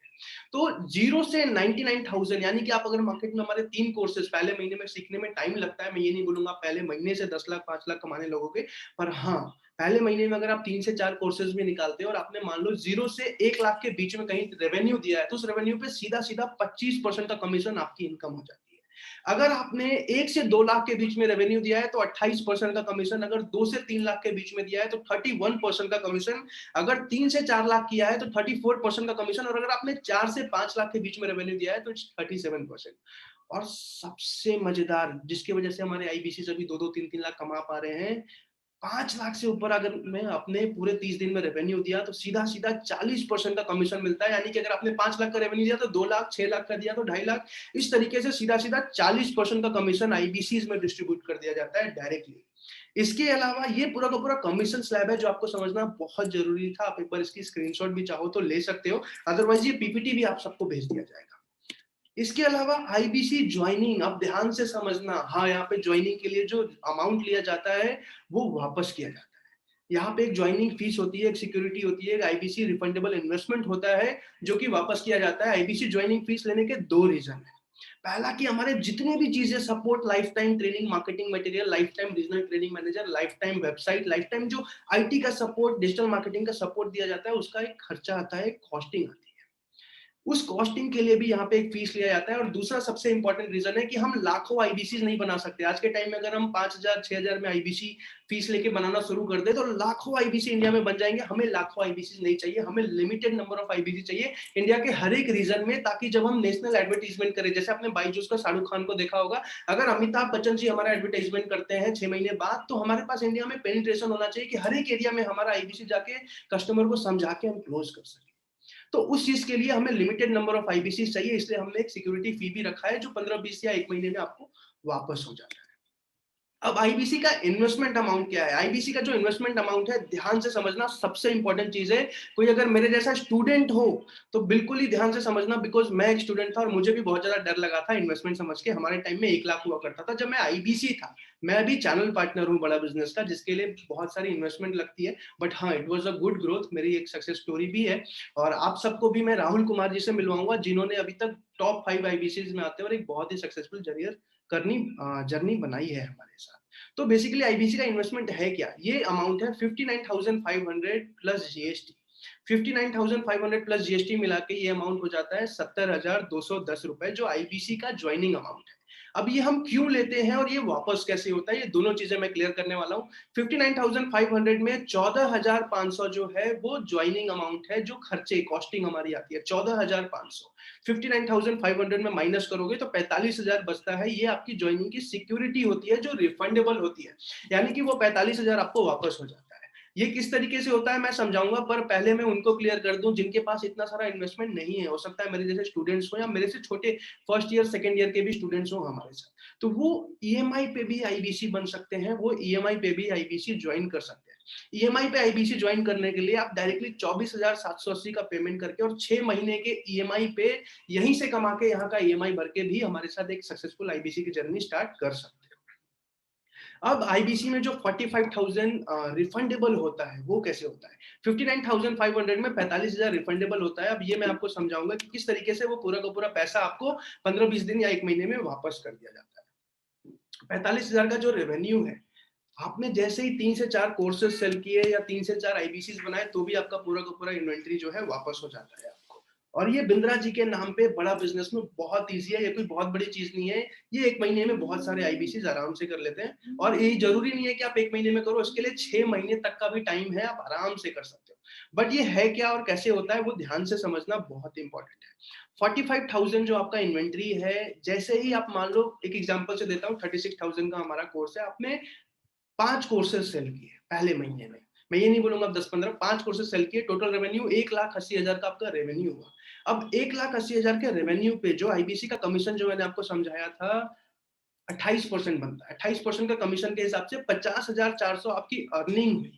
तो 0 से 99,000, यानी कि आप अगर मार्केट में हमारे 3 कोर्सेज पहले महीने में सीखने में टाइम लगता है, मैं ये नहीं बोलूंगा पहले महीने से 10 लाख 5 लाख कमाने लगोगे, पर हाँ, पहले महीने में अगर आप 3 से 4 कोर्सेज भी निकालते हो और आपने मान लो 0 से 1 लाख के बीच में कहीं रेवेन्यू दिया है, तो उस रेवेन्यू पे सीधा सीधा 25% का कमीशन आपकी इनकम हो जाती है। अगर आपने 1 से 2 लाख के बीच में रेवेन्यू दिया है तो 28% का कमीशन, अगर 2 से 3 लाख के बीच में दिया है तो 31% का कमीशन, अगर 3 से 4 लाख किया है तो 34% का कमीशन, और अगर आपने 4 से 5 लाख के बीच में रेवेन्यू दिया है तो 37%। और सबसे मजेदार, जिसकी वजह से हमारे आईबीसी अभी 2-2 3-3 लाख कमा पा रहे हैं, 5 लाख से ऊपर अगर मैं अपने पूरे 30 दिन में रेवेन्यू दिया तो सीधा सीधा 40% का कमीशन मिलता है। यानी कि अगर आपने 5 लाख का रेवेन्यू दिया तो 2 लाख, 6 लाख का दिया तो 2.5 लाख, इस तरीके से सीधा सीधा 40% का कमीशन आईबीसी में डिस्ट्रीब्यूट कर दिया जाता है डायरेक्टली। इसके अलावा ये पूरा का पूरा कमीशन स्लैब है, जो आपको समझना बहुत जरूरी था। आप एक बार इसकी स्क्रीनशॉट भी चाहो तो ले सकते हो, अदरवाइज ये पीपीटी भी आप सबको भेज दिया जाएगा। इसके अलावा आईबीसी ज्वाइनिंग, अब ध्यान से समझना, हाँ, यहाँ पे ज्वाइनिंग के लिए जो अमाउंट लिया जाता है वो वापस किया जाता है। यहाँ पे एक ज्वाइनिंग फीस होती है, एक सिक्योरिटी होती है, एक आईबीसी रिफंडेबल इन्वेस्टमेंट होता है जो कि वापस किया जाता है। आईबीसी ज्वाइनिंग फीस लेने के 2 रीजन है। पहला कि हमारे जितने भी चीजें support, life time training, marketing material, life time regional training manager, life time website, life time जो आईटी का सपोर्ट, डिजिटल मार्केटिंग का सपोर्ट दिया जाता है, उसका एक खर्चा आता है, कॉस्टिंग आती है। उस कॉस्टिंग के लिए भी यहाँ पे एक फीस लिया जाता है। और दूसरा सबसे इंपॉर्टेंट रीजन है कि हम लाखों आईबीसी नहीं बना सकते। आज के टाइम में अगर हम 5,000 6,000 में आईबीसी फीस लेके बनाना शुरू कर दे तो लाखों आईबीसी इंडिया में बन जाएंगे। हमें लाखों आईबीसी नहीं चाहिए, हमें लिमिटेड नंबर ऑफ आईबीसी चाहिए इंडिया के हर एक रीजन में, ताकि जब हम नेशनल एडवर्टीजमेंट करें, जैसे आपने बाईजूस का शाहरुख खान को देखा होगा, अगर अमिताभ बच्चन जी हमारा एडवर्टाइजमेंट करते हैं 6 महीने बाद, तो हमारे पास इंडिया में पेनिट्रेशन होना चाहिए कि हर एक एरिया में हमारा आईबीसी जाके कस्टमर को समझा के हम क्लोज कर सकें। तो उस चीज के लिए हमें लिमिटेड नंबर ऑफ आईबीसी चाहिए, इसलिए हमने एक सिक्योरिटी फी भी रखा है जो 15-20 या 1 महीने में आपको वापस हो जाता है। अब आईबीसी का इन्वेस्टमेंट अमाउंट क्या है? आईबीसी का जो इन्वेस्टमेंट अमाउंट है, ध्यान से समझना, सबसे इंपॉर्टेंट चीज है। कोई अगर मेरे जैसा स्टूडेंट हो तो बिल्कुल ही ध्यान से समझना, बिकॉज मैं एक स्टूडेंट था और मुझे भी बहुत ज्यादा डर लगा था इन्वेस्टमेंट समझ के। हमारे टाइम में 1 लाख हुआ करता था जब मैं आईबीसी था। मैं अभी चैनल पार्टनर हूँ बड़ा बिजनेस का, जिसके लिए बहुत सारी इन्वेस्टमेंट लगती है, बट हाँ, it was a good growth. मेरी एक सक्सेस स्टोरी भी है और आप सबको भी मैं राहुल कुमार जी से मिलवाऊंगा, जिन्होंने अभी तक टॉप 5 आईबीसी में आते हैं और एक बहुत ही सक्सेसफुल जर्नी बनाई है हमारे साथ। तो बेसिकली आईबीसी का इन्वेस्टमेंट है क्या? ये अमाउंट है 59,500 प्लस जीएसटी। 59,500 प्लस जीएसटी मिला के ये अमाउंट हो जाता है 70,210 रुपए, जो आईबीसी का ज्वाइनिंग अमाउंट है। अब ये हम क्यों लेते हैं और ये वापस कैसे होता है, ये दोनों चीजें मैं क्लियर करने वाला हूँ। 59,500 में 14,500 जो है वो ज्वाइनिंग अमाउंट है, जो खर्चे कॉस्टिंग हमारी आती है 14,500। 59,500 में माइनस करोगे तो 45,000 बचता है। ये आपकी ज्वाइनिंग की सिक्योरिटी होती है जो रिफंडेबल होती है, यानी कि वो 45,000 आपको वापस हो जाता है। ये किस तरीके से होता है मैं समझाऊंगा, पर पहले मैं उनको क्लियर कर दूं जिनके पास इतना सारा इन्वेस्टमेंट नहीं है। हो सकता है मेरे जैसे स्टूडेंट्स हो या मेरे से छोटे फर्स्ट ईयर सेकंड ईयर के भी स्टूडेंट्स हो हमारे साथ, तो वो ईएमआई पे भी आईबीसी बन सकते हैं, वो ईएमआई पे भी आईबीसी ज्वाइन कर सकते हैं। ईएमआई पे आईबीसी ज्वाइन करने के लिए आप डायरेक्टली 24,780 का पेमेंट करके और 6 महीने के ईएमआई पे यहीं से कमा के यहाँ का ईएमआई भर के भी हमारे साथ एक सक्सेसफुल आईबीसी की जर्नी स्टार्ट कर सकते हो। अब आईबीसी में जो 45,000 रिफंडेबल होता है वो कैसे होता है? 59,500 में 45,000 रिफंडेबल होता है। अब ये मैं आपको समझाऊंगा कि किस तरीके से वो पूरा का पूरा पैसा आपको 15-20 दिन या 1 महीने में वापस कर दिया जाता है। 45,000 का जो रेवेन्यू है, आपने जैसे ही 3 से 4 कोर्सेज सेल किए या 3 से 4 आईबीसी बनाए, तो भी आपका पूरा का पूरा इन्वेंट्री जो है वापस हो जाता है आपको। और ये बिंद्रा जी के नाम पे बड़ा बिजनेस में बहुत ईजी है, ये कोई बहुत बड़ी चीज नहीं है। ये 1 महीने में बहुत सारे आईबीसी आराम से कर लेते हैं। और ये जरूरी नहीं है कि आप 1 महीने में करो, इसके लिए 6 महीने तक का भी टाइम है, आप आराम से कर सकते हो। बट ये है क्या और कैसे होता है, वो ध्यान से समझना बहुत इंपॉर्टेंट है। 45,000 जो आपका इन्वेंट्री है, जैसे ही आप मान लो, एक एग्जांपल से देता हूँ, 36,000 का हमारा कोर्स है, आपने 5 कोर्सेज सेल किए पहले महीने में। मैं ये नहीं बोलूंगा 10-15, 5 कोर्सेज सेल किए, टोटल रेवेन्यू 1,80,000 का आपका रेवेन्यू हुआ। अब 1,80,000 के रेवेन्यू पे जो आईबीसी का कमीशन जो मैंने आपको समझाया था 28% बनता है। 28% का कमीशन के हिसाब से 50,400 आपकी अर्निंग हुई।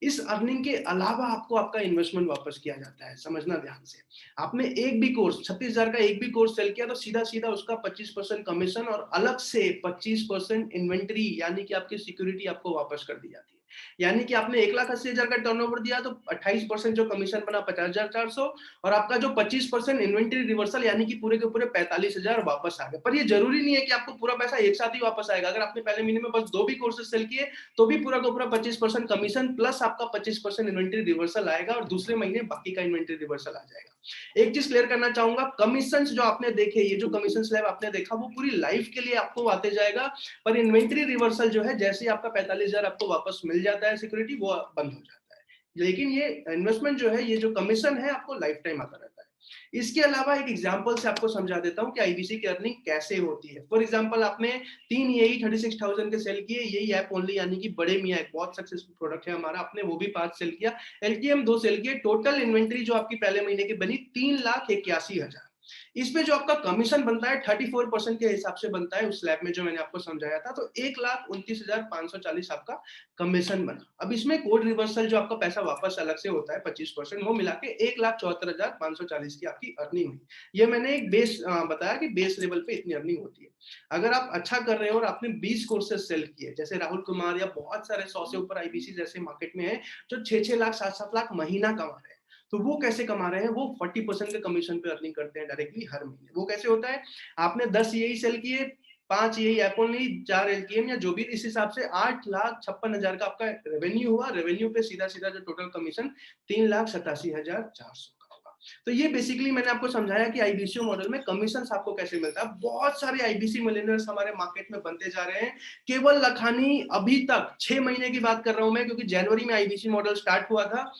इस अर्निंग के अलावा आपको आपका इन्वेस्टमेंट वापस किया जाता है, समझना ध्यान से। आपने एक भी कोर्स 36,000 का एक भी कोर्स सेल किया तो सीधा सीधा उसका 25% कमीशन और अलग से 25% इन्वेंट्री यानी कि आपकी सिक्योरिटी आपको वापस कर दी जाती है। यानी कि आपने 1,80,000 का टर्नओवर दिया तो 28% जो कमीशन बना 50,400 और आपका जो 25% इन्वेंट्री रिवर्सल यानी कि पूरे के पूरे 45,000 वापस आ गए। पर ये जरूरी नहीं है कि आपको पूरा पैसा एक साथ ही वापस आएगा। अगर आपने पहले महीने में बस 2 भी कोर्सेज सेल किए तो भी पूरा का पूरा 25% कमीशन प्लस आपका 25% इन्वेंट्री रिवर्सल आएगा और दूसरे महीने बाकी का इन्वेंट्री रिवर्सल आ जाएगा। एक चीज क्लियर करना चाहूंगा, कमीशन जो आपने देखे, ये जो कमीशन स्लैब आपने देखा वो पूरी लाइफ के लिए आपको आते जाएगा। पर इन्वेंट्री रिवर्सल जो है, जैसे ही आपका 45,000 आपको वापस मिल जाता है सिक्योरिटी, वो बंद हो जाता है। लेकिन ये इन्वेस्टमेंट जो है, ये जो कमीशन है, आपको लाइफ टाइम आता रहता है। इसके अलावा एक एग्जांपल से आपको समझा देता हूं कि आईबीसी की अर्निंग कैसे होती है। फॉर एग्जांपल, आपने 3 यही 36,000 के सेल किए, यही ऐप ओनली यानी कि बड़े मियाँ, एक बहुत सक्सेसफुल प्रोडक्ट है हमारा, आपने वो भी 5 सेल किया, एलटीएम 2 सेल किए, टोटल इन्वेंट्री जो आपकी पहले महीने की बनी 3,81,000। इसमें जो आपका कमीशन बनता है 34% के हिसाब से बनता है, उस स्लैब में जो मैंने आपको समझाया था, तो 1,29,540 आपका कमीशन बना। अब इसमें कोड रिवर्सल जो आपका पैसा वापस अलग से होता है 25%, वो मिला के 1,74,540 की आपकी अर्निंग हुई। ये मैंने एक बेस बताया कि बेस लेवल पे इतनी अर्निंग होती है। अगर आप अच्छा कर रहे हो और आपने 20 कोर्सेज सेल किए, जैसे राहुल कुमार या बहुत सारे 100 से ऊपर आईबीसी जैसे मार्केट में है जो 6-6 लाख 7-7 लाख महीना कमा रहे हैं, तो वो कैसे कमा रहे हैं? वो 40% के कमीशन पे अर्निंग करते हैं डायरेक्टली हर महीने। वो कैसे होता है? आपने 10 यही सेल किए, 5 यही एप्पल ली, 4 एलटीएम या जो भी, इस हिसाब से 8,56,000 का आपका रेवेन्यू हुआ। रेवेन्यू पे सीधा-सीधा जो टोटल कमीशन 3,87,400 का होगा। तो ये बेसिकली मैंने आपको समझाया कि आईबीसीओ मॉडल में कमीशन आपको कैसे मिलता है। बहुत सारे आईबीसी मिलियनेयर्स हमारे मार्केट में बनते जा रहे हैं। केवल लखानी अभी तक 6 महीने की बात कर रहा हूं मैं, क्योंकि जनवरी में आईबीसी मॉडल स्टार्ट हुआ था,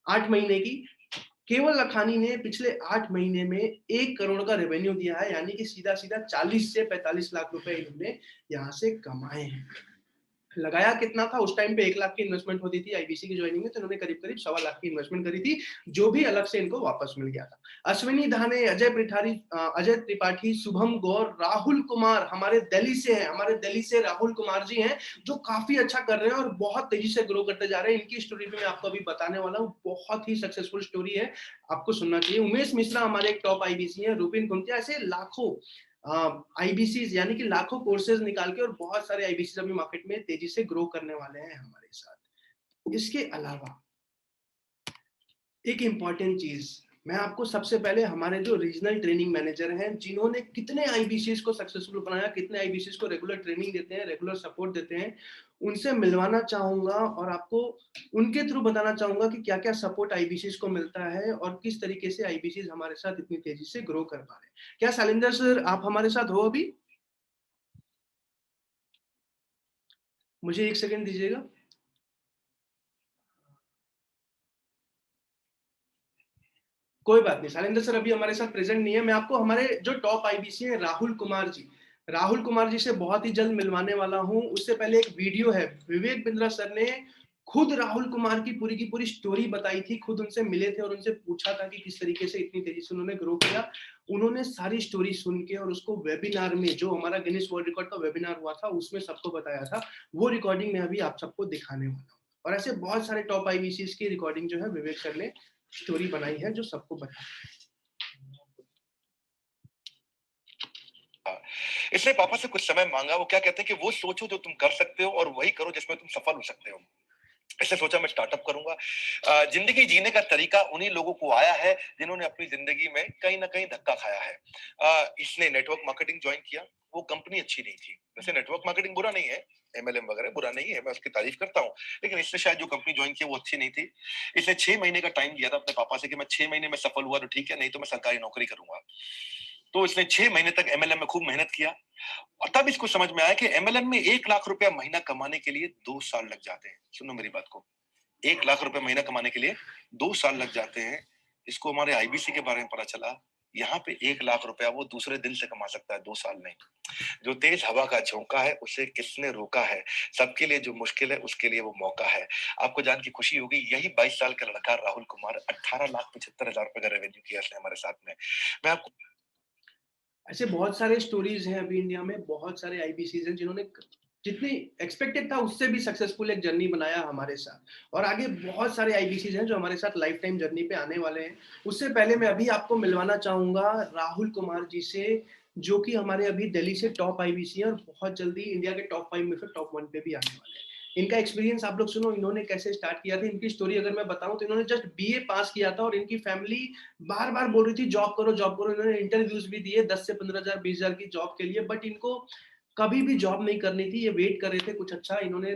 8 महीने की। केवल लखानी ने पिछले 8 महीने में 1 करोड़ का रेवेन्यू दिया है, यानी कि सीधा-सीधा 40 से 45 लाख रुपए इन्होंने यहाँ से कमाए हैं। लगाया कितना था? उस टाइम पे 1 लाख की इन्वेस्टमेंट होती थी आईबीसी की ज्वाइनिंग में, तो इन्होंने करीब-करीब 1.25 लाख की इन्वेस्टमेंट करी थी, जो भी अलग से इनको वापस मिल गया था। अश्विनी धाने, अजय त्रिपाठी, शुभम गौर, राहुल कुमार हमारे दिल्ली से हैं, हमारे दिल्ली से राहुल कुमार जी हैं, जो काफ़ी अच्छा कर रहे हैं और बहुत तेज़ी से ग्रो करते जा रहे हैं। इनकी स्टोरी भी मैं आपको अभी बताने वाला हूँ, बहुत ही सक्सेसफुल स्टोरी है, आपको सुनना चाहिए। उमेश मिश्रा हमारे एक टॉप आईबीसी हैं, रुबिन कुंतिया, ऐसे लाखों आईबीसीज, यानी कि लाखों कोर्सेज निकाल के और बहुत सारे आईबीसीज अभी मार्केट में तेजी से ग्रो करने वाले हैं हमारे साथ। इसके अलावा एक इंपॉर्टेंट चीज, मैं आपको सबसे पहले हमारे जो रीजनल ट्रेनिंग मैनेजर हैं, जिन्होंने कितने आईबीसीज को सक्सेसफुल बनाया, कितने आईबीसीज को रेगुलर ट्रेनिंग देते हैं, रेगुलर सपोर्ट देते हैं, उनसे मिलवाना चाहूंगा और आपको उनके थ्रू बताना चाहूंगा कि क्या क्या सपोर्ट आईबीसीज को मिलता है और किस तरीके से आईबीसीज हमारे साथ इतनी तेजी से ग्रो कर पा रहे हैं। क्या शैलेंद्र सर आप हमारे साथ हो अभी? मुझे 1 सेकंड दीजिएगा। कोई बात नहीं, शैलेंद्र सर अभी हमारे साथ प्रेजेंट नहीं है। मैं आपको हमारे जो टॉप आईबीसी हैं, राहुल कुमार जी से बहुत ही जल्द मिलवाने वाला हूं। उससे पहले एक वीडियो है, विवेक बिंद्रा सर ने खुद राहुल कुमार की पूरी स्टोरी बताई थी, खुद उनसे मिले थे और उनसे पूछा था कि किस तरीके से इतनी तेजी से उन्होंने ग्रो किया। उन्होंने सारी स्टोरी सुन के और उसको वेबिनार में, जो हमारा गिनीज वर्ल्ड रिकॉर्ड का वेबिनार हुआ था, उसमें सबको बताया था। वो रिकॉर्डिंग मैं अभी आप सबको दिखाने वाला हूँ। और ऐसे बहुत सारे टॉप आईबीसीज की रिकॉर्डिंग जो है विवेक सर ने स्टोरी बनाई है, जो सबको बता। इसलिए पापा से कुछ समय मांगा। वो क्या कहते हैं कि वो सोचो जो तुम कर सकते हो और वही करो जिसमें तुम सफल हो सकते हो। इसलिए सोचा मैं स्टार्टअप करूंगा। जिंदगी जीने का तरीका उन्हीं लोगों को आया है जिन्होंने अपनी जिंदगी में कहीं ना कहीं धक्का खाया है। इसने नेटवर्क मार्केटिंग ज्वाइन किया। वो कंपनी अच्छी नहीं थी। वैसे नेटवर्क मार्केटिंग बुरा नहीं है, एमएलएम वगैरह बुरा नहीं है, मैं उसकी तारीफ करता हूँ, लेकिन इसने शायद जो कंपनी ज्वाइन की वो अच्छी नहीं थी। इसने 6 महीने का टाइम दिया था अपने पापा से कि मैं 6 महीने में सफल हुआ तो ठीक है, नहीं तो मैं सरकारी नौकरी करूंगा। तो इसने 6 महीने तक एमएलएम में खूब मेहनत किया और तब इसको समझ में आया कि एमएलएम में 1 लाख रुपया महीना कमाने के लिए 2 साल लग जाते हैं। सुनो मेरी बात को, 1 लाख रुपए महीना कमाने के लिए 2 साल लग जाते हैं। इसको हमारे आईबीसी के बारे में पता चला। यहाँ पे 1 लाख रुपया वो दूसरे दिन से कमा सकता है, 2 साल नहीं। जो तेज हवा का झोंका है उसे किसने रोका है? सबके लिए जो मुश्किल है उसके लिए वो मौका है। आपको जान की खुशी होगी, यही 22 साल का लड़का राहुल कुमार 18,75,000 रुपए का रेवेन्यू किया इसने हमारे साथ में। मैं आपको ऐसे बहुत सारे स्टोरीज हैं अभी इंडिया में, बहुत सारे आईबीसीज हैं जिन्होंने जितनी एक्सपेक्टेड था उससे भी सक्सेसफुल एक जर्नी बनाया हमारे साथ। और आगे बहुत सारे आईबीसीज हैं जो हमारे साथ लाइफ टाइम जर्नी पे आने वाले हैं। उससे पहले मैं अभी आपको मिलवाना चाहूंगा राहुल कुमार जी से, जो कि हमारे अभी दिल्ली से टॉप आईबीसी है और बहुत जल्दी इंडिया के टॉप 5 में से टॉप 1 पे भी आने वाले हैं। इनका एक्सपीरियंस आप लोग सुनो, इन्होंने कैसे स्टार्ट किया था। इनकी स्टोरी अगर मैं बताऊं तो इन्होंने जस्ट बीए पास किया था और इनकी फैमिली बार बार बोल रही थी जॉब करो जॉब करो। इन्होंने इंटरव्यूज भी दिए 10 से 15,000 20,000 की जॉब के लिए, बट इनको कभी भी जॉब नहीं करनी थी। ये वेट कर रहे थे कुछ अच्छा। इन्होंने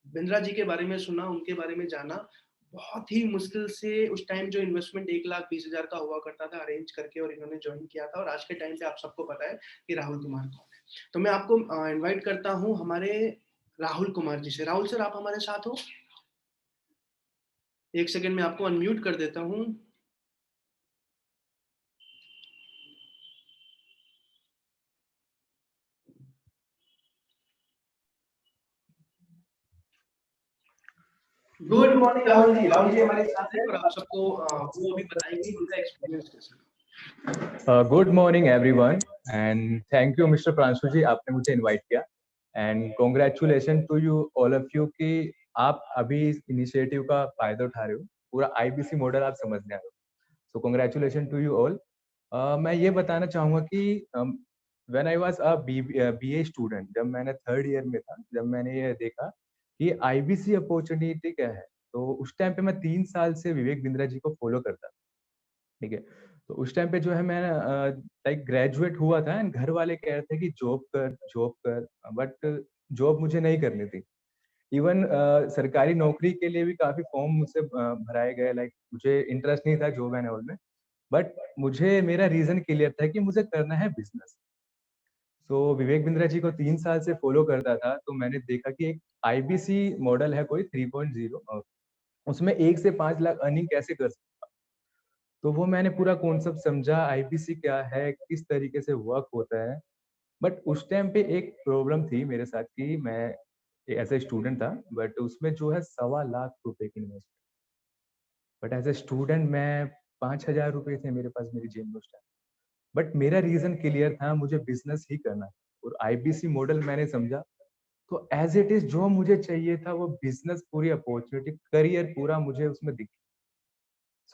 बिंद्रा जी के बारे में सुना, उनके बारे में जाना, बहुत ही मुश्किल से उस टाइम जो इन्वेस्टमेंट 1,20,000 का हुआ करता था अरेंज करके और इन्होंने ज्वाइन किया था। और आज के टाइम पे आप सबको पता है कि राहुल कुमार कौन है। तो मैं आपको इनवाइट करता हूँ हमारे राहुल कुमार जी से। राहुल सर आप हमारे साथ हो? 1 सेकंड में आपको अनम्यूट कर देता हूँ। Good morning Rahul ji. राहुल जी हमारे साथ हैं और आप सबको वो अभी बताएंगे उनका एक्सपीरियंस कैसा। Good morning everyone and thank you mister Pranshu ji, आपने मुझे इनवाइट किया and congratulation to you all of you कि आप अभी इस इनिशिएटिव का फायदा उठा रहे हो, पूरा आईबीसी मॉडल आप समझने आ रहे हो। So congratulation to you all. मैं ये बताना चाहूँगा कि when I was a BA student, जब मैंने थर्ड ईयर में था, जब मैंने ये देखा कि आईबीसी अपॉर्चुनिटी क्या है, तो उस टाइम पे मैं 3 साल से विवेक बिंद्रा जी को फ़ॉलो करता था, ठीक है? तो उस टाइम पे जो है मैं लाइक ग्रेजुएट हुआ था एंड घर वाले कह रहे थे कि जॉब कर, बट जॉब मुझे नहीं करनी थी। इवन सरकारी नौकरी के लिए भी काफ़ी फॉर्म मुझसे भराए गए, लाइक मुझे इंटरेस्ट नहीं था जॉब एंड ऑल में, बट मुझे मेरा रीज़न क्लियर था कि मुझे करना है बिज़नेस। सो विवेक बिंद्रा जी को 3 साल से फ़ॉलो करता था, तो मैंने देखा कि एक आईबीसी मॉडल है कोई 3.0, उसमें 1 से 5 लाख अर्निंग कैसे कर सकते हैं। तो वो मैंने पूरा कॉन्सेप्ट समझा, आईबीसी क्या है, किस तरीके से वर्क होता है। बट उस टाइम पे एक प्रॉब्लम थी मेरे साथ कि मैं एज़ अ स्टूडेंट था, बट उसमें जो है सवा लाख रुपए की invest, but as a student मैं 5,000 रुपए थे मेरे पास मेरी जेब में उस टाइम। बट मेरा रीज़न क्लियर था, मुझे बिज़नेस ही करना है और आईबीसी मॉडल मैंने समझा, तो एज़ इट इज़ जो मुझे चाहिए था वो बिज़नेस पूरी अपॉर्च्युनिटी, करियर पूरा मुझे उसमें दिख।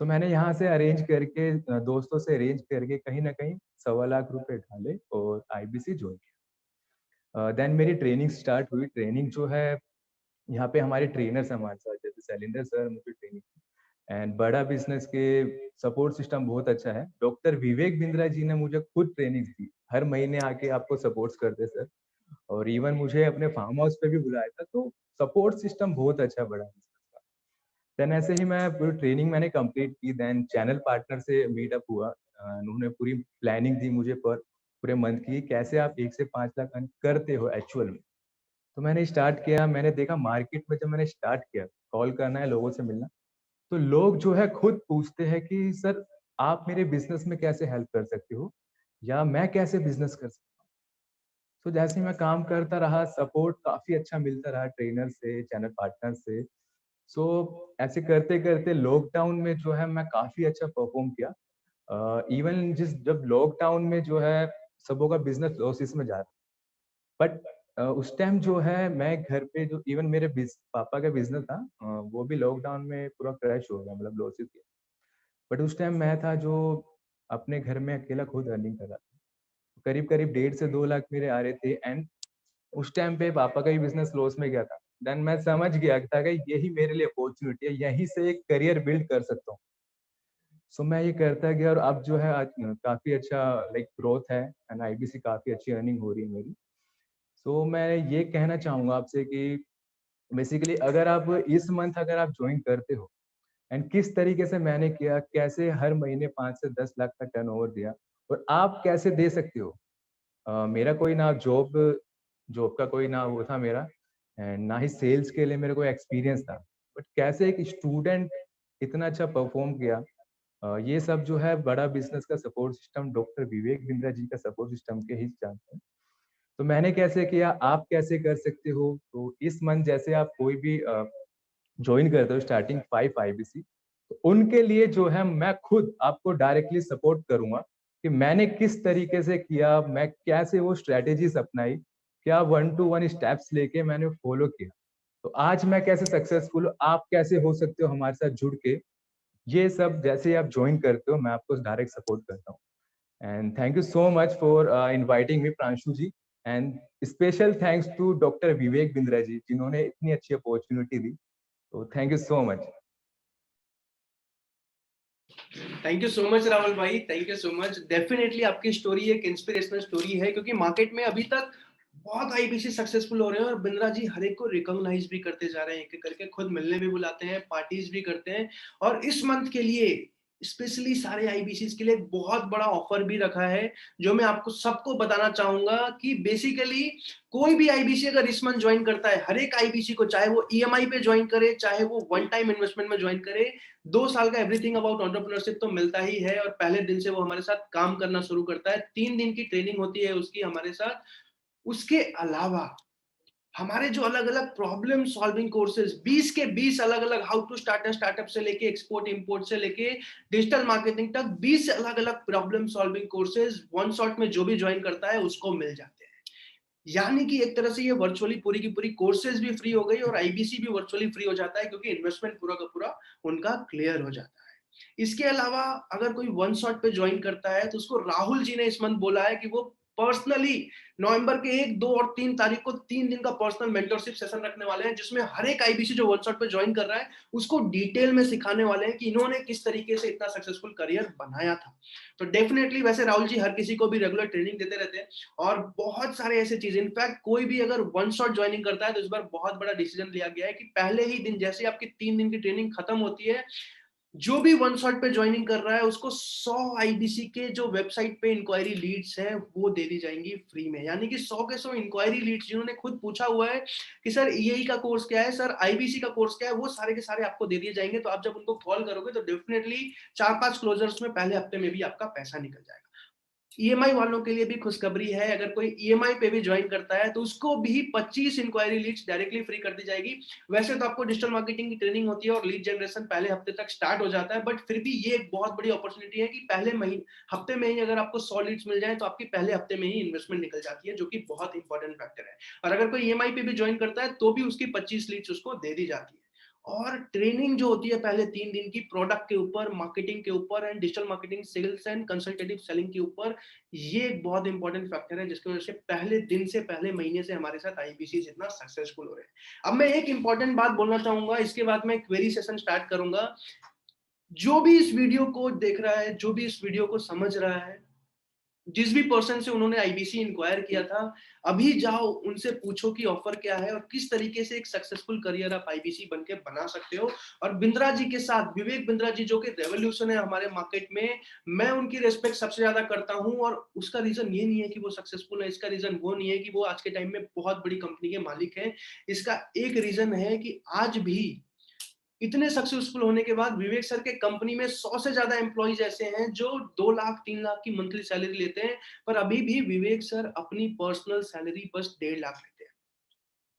सो मैंने यहाँ से अरेंज करके दोस्तों से अरेंज करके कहीं न कहीं सवा लाख रुपए डाले और आईबीसी जॉइन किया। देन मेरी ट्रेनिंग स्टार्ट हुई, ट्रेनिंग जो है यहाँ पे हमारे ट्रेनर्स हैं हमारे साथ, जैसे शैलेंद्र सर मुझे ट्रेनिंग एंड बड़ा बिज़नेस के सपोर्ट सिस्टम बहुत अच्छा है। डॉक्टर विवेक बिंद्रा जी ने मुझे खुद ट्रेनिंग दी, हर महीने आके आपको सपोर्ट्स करते सर, और इवन मुझे अपने फार्म हाउस पे भी बुलाया था, तो सपोर्ट सिस्टम बहुत अच्छा है बड़ा बिज़नेस का। देन ऐसे ही मैं पूरी ट्रेनिंग मैंने कंप्लीट की, देन चैनल पार्टनर से मीटअप हुआ। उन्होंने पूरी प्लानिंग दी मुझे पर पूरे मंथ की, कैसे आप 1 से 5 लाख अर्न करते हो एक्चुअल में। तो मैंने स्टार्ट किया, मैंने देखा मार्केट में जब मैंने स्टार्ट किया, कॉल करना है, लोगों से मिलना, तो लोग जो है खुद पूछते हैं कि सर आप मेरे बिज़नेस में कैसे हेल्प कर सकते हो? या मैं कैसे बिज़नेस कर सकता हूँ? तो जैसे ही मैं काम करता रहा, सपोर्ट काफ़ी अच्छा मिलता रहा ट्रेनर से, चैनल पार्टनर से। सो ऐसे करते-करते लॉकडाउन में जो है मैं काफ़ी अच्छा परफ़ॉर्म किया। इवन जब लॉकडाउन में जो है सबों का बिज़नेस लॉसेस में जा रहा, बट उस टाइम जो है मैं घर पे जो इवन मेरे पापा का बिज़नेस था, वो भी लॉकडाउन में पूरा क्रैश हो गया, मतलब लॉसेस किया। बट उस टाइम मैं था जो अपने घर में अकेला खुद अर्निंग कर रहा था। करीब-करीब 1.5 से 2 लाख मेरे आ रहे थे एंड उस टाइम पे पापा का भी बिज़नेस लॉस में गया था। देन मैं समझ गया था कि यही मेरे लिए अपॉर्च्युनिटी है, यहीं से एक करियर बिल्ड कर सकता हूँ। सो मैं ये करता गया और अब जो है आज काफ़ी अच्छा लाइक ग्रोथ है एंड आईबीसी काफ़ी अच्छी अर्निंग हो रही है मेरी। सो मैं ये कहना चाहूँगा आपसे कि बेसिकली अगर आप इस मंथ अगर आप जॉइन करते हो एंड किस तरीके से मैंने किया, कैसे हर महीने 5 से 10 लाख का टर्नओवर दिया और आप कैसे दे सकते हो। मेरा कोई ना जॉब जॉब का कोई ना वो था मेरा एंड ना ही सेल्स के लिए मेरे को एक्सपीरियंस था। बट कैसे एक स्टूडेंट इतना अच्छा परफॉर्म किया, ये सब जो है बड़ा बिज़नेस का support system doctor Vivek Bindra जी का सपोर्ट सिस्टम के ही जानते हैं। तो मैंने कैसे किया, आप कैसे कर सकते हो? तो इस मंथ जैसे आप कोई भी जॉइन करते हो स्टार्टिंग 5 आईबीसी, तो उनके लिए जो है मैं खुद आपको डायरेक्टली सपोर्ट करूँगा कि मैंने किस तरीके से किया, मैं कैसे वो स्ट्रैटेजीज़ अपनाई, क्या 1 टू 1 स्टेप्स लेके मैंने फॉलो किया। तो आज मैं कैसे सक्सेसफुल हूँ, आप कैसे हो सकते हो हमारे साथ जुड़ के, ये सब जैसे ही आप जॉइन करते हो मैं आपको डायरेक्ट सपोर्ट करता हूँ। And thank you so much for inviting me Pranshu ji, and special thanks to doctor Vivek Bindra ji जिन्होंने इतनी अच्छी अपॉर्च्युनिटी दी। तो thank you so much. Thank you so much Rahul भाई, thank you so much. Definitely आपकी स्टोरी एक इंस्पिरेशनल स्टोरी है, क्योंकि मार्केट में अभी तक बहुत आईबीसी सक्सेसफुल हो रहे हैं और बिंद्रा जी हर एक को रिकॉग्नाइज भी करते जा रहे हैं, एक एक करके खुद मिलने भी बुलाते हैं, पार्टीज भी करते हैं। और इस मंथ के लिए स्पेशली सारे आईबीसी के लिए एक बहुत बड़ा ऑफर भी रखा है, जो मैं आपको सबको बताना चाहूंगा कि बेसिकली कोई भी आईबीसी अगर इस मंथ ज्वाइन करता है, हर एक आईबीसी को, चाहे वो ईएमआई पे ज्वाइन करे, चाहे वो वन टाइम इन्वेस्टमेंट में ज्वाइन करे, 2 साल का एवरीथिंग अबाउट एंटरप्रेन्योरशिप तो मिलता ही है। और पहले दिन से वो हमारे साथ काम करना शुरू करता है, 3 दिन की ट्रेनिंग होती है उसकी हमारे साथ। उसके अलावा हमारे जो अलग अलग प्रॉब्लम सॉल्विंग कोर्सेज 20 के 20 अलग अलग, हाउ टू स्टार्ट स्टार्टअप से लेके एक्सपोर्ट इंपोर्ट से लेके डिजिटल मार्केटिंग तक, 20 अलग अलग problem solving courses one shot में जो भी ज्वाइन करता है उसको मिल जाते हैं। यानी कि एक तरह से ये वर्चुअली पूरी की पूरी कोर्सेज भी फ्री हो गई और आईबीसी भी वर्चुअली फ्री हो जाता है, क्योंकि इन्वेस्टमेंट पूरा का पूरा उनका क्लियर हो जाता है। इसके अलावा अगर कोई वन शॉट पे ज्वाइन करता है तो उसको राहुल जी ने इस मंथ बोला है कि वो पर्सनली नवंबर के 1, 2 और 3 तारीख को 3 दिन का पर्सनल मेंटरशिप सेशन रखने वाले हैं, जिसमें हर एक आईबीसी जो वन शॉट पे ज्वाइन कर रहा है उसको डिटेल में सिखाने वाले हैं कि इन्होंने किस तरीके से इतना सक्सेसफुल करियर बनाया था। तो डेफिनेटली वैसे राहुल जी हर किसी को भी रेगुलर ट्रेनिंग देते रहते हैं और बहुत सारे ऐसे चीज, इनफैक्ट कोई भी अगर वन शॉट ज्वाइनिंग करता है तो इस बार बहुत बड़ा डिसीजन लिया गया है कि पहले ही दिन जैसे आपकी 3 दिन की ट्रेनिंग खत्म होती है, जो भी वन शॉट पे ज्वाइनिंग कर रहा है उसको 100 आईबीसी के जो वेबसाइट पे इंक्वायरी लीड्स हैं वो दे दी जाएंगी फ्री में। यानी कि 100 के 100 इंक्वायरी लीड्स जिन्होंने खुद पूछा हुआ है कि सर ईएई का कोर्स क्या है, सर आईबीसी का कोर्स क्या है, वो सारे के सारे आपको दे दिए जाएंगे। तो आप जब उनको कॉल करोगे तो डेफिनेटली 4-5 क्लोजर्स में पहले हफ्ते में भी आपका पैसा निकल जाएगा। ईएमआई वालों के लिए भी खुशखबरी है, अगर कोई ईएमआई पे भी ज्वाइन करता है तो उसको भी 25 इंक्वायरी लीड्स डायरेक्टली फ्री कर दी जाएगी। वैसे तो आपको डिजिटल मार्केटिंग की ट्रेनिंग होती है और लीड जनरेशन पहले हफ्ते तक स्टार्ट हो जाता है, बट फिर भी ये एक बहुत बड़ी अपॉर्चुनिटी है कि पहले महीने हफ्ते में ही अगर आपको 100 लीड्स मिल जाए तो आपकी पहले हफ्ते में ही इन्वेस्टमेंट निकल जाती है, जो कि बहुत इंपॉर्टेंट फैक्टर है। और अगर कोई ईएमआई पे भी ज्वाइन करता है तो भी उसकी 25 लीड्स उसको दे दी जाती है। और ट्रेनिंग जो होती है पहले 3 दिन की प्रोडक्ट के ऊपर, मार्केटिंग के ऊपर and digital marketing, sales and consultative selling के ऊपर, ये एक बहुत इंपॉर्टेंट फैक्टर है जिसकी वजह से पहले दिन से, पहले महीने से हमारे साथ आईबीसी इतना सक्सेसफुल हो रहे हैं। अब मैं एक इंपॉर्टेंट बात बोलना चाहूंगा, इसके बाद मैं क्वेरी सेशन स्टार्ट करूंगा। जो भी इस वीडियो को देख रहा है, जो भी इस वीडियो को समझ रहा है, जिस भी पर्सन से उन्होंने आईबीसी इंक्वायर किया था, अभी जाओ उनसे पूछो कि ऑफर क्या है और किस तरीके से एक सक्सेसफुल करियर आप आईबीसी बन के बना सकते हो। और बिंद्रा जी के साथ, विवेक बिंद्रा जी जो कि रेवोल्यूशन है हमारे मार्केट में, मैं उनकी रेस्पेक्ट सबसे ज्यादा करता हूं। और उसका रीजन ये नहीं है कि वो सक्सेसफुल है, इसका रीजन वो नहीं है कि वो आज के टाइम में बहुत बड़ी कंपनी के मालिक हैं। इसका एक रीजन है कि आज भी इतने सक्सेसफुल होने के बाद विवेक सर के कंपनी में 100 से ज्यादा एम्प्लॉइज ऐसे हैं जो 2 लाख 3 लाख की मंथली सैलरी लेते हैं, पर अभी भी विवेक सर अपनी पर्सनल सैलरी बस 1.5 लाख लेते हैं।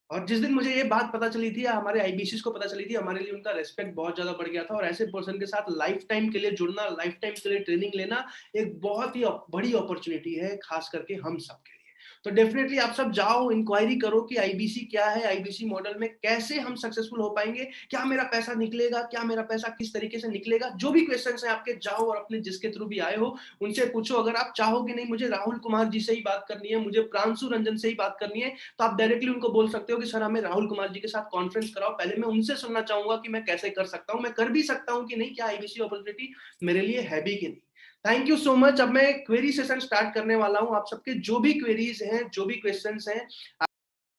और जिस दिन मुझे ये बात पता चली थी, हमारे आईबीसी को पता चली थी, हमारे लिए उनका रेस्पेक्ट बहुत ज्यादा बढ़ गया था। और ऐसे पर्सन के साथ लाइफ टाइम के लिए जुड़ना, लाइफ टाइम के लिए ट्रेनिंग लेना एक बहुत ही बड़ी अपॉर्चुनिटी है, खास करके हम सब के लिए। तो डेफिनेटली आप सब जाओ, इंक्वायरी करो कि आईबीसी क्या है, आईबीसी मॉडल में कैसे हम सक्सेसफुल हो पाएंगे, क्या मेरा पैसा निकलेगा, क्या मेरा पैसा किस तरीके से निकलेगा। जो भी क्वेश्चंस हैं आपके, जाओ और अपने जिसके थ्रू भी आए हो उनसे पूछो। अगर आप चाहो कि नहीं मुझे राहुल कुमार जी से ही बात करनी है, मुझे प्रांशु रंजन से ही बात करनी है, तो आप डायरेक्टली उनको बोल सकते हो कि सर हमें राहुल कुमार जी के साथ कॉन्फ्रेंस कराओ। पहले मैं उनसे सुनना चाहूंगा कि मैं कैसे कर सकता हूं, मैं कर भी सकता हूं कि नहीं, क्या आईबीसी अपॉर्चुनिटी मेरे लिए है भी कि नहीं। Thank you so much. अब मैं क्वेरी सेशन स्टार्ट करने वाला हूं। आप सबके जो भी क्वेरीज हैं, जो भी क्वेश्चंस हैं,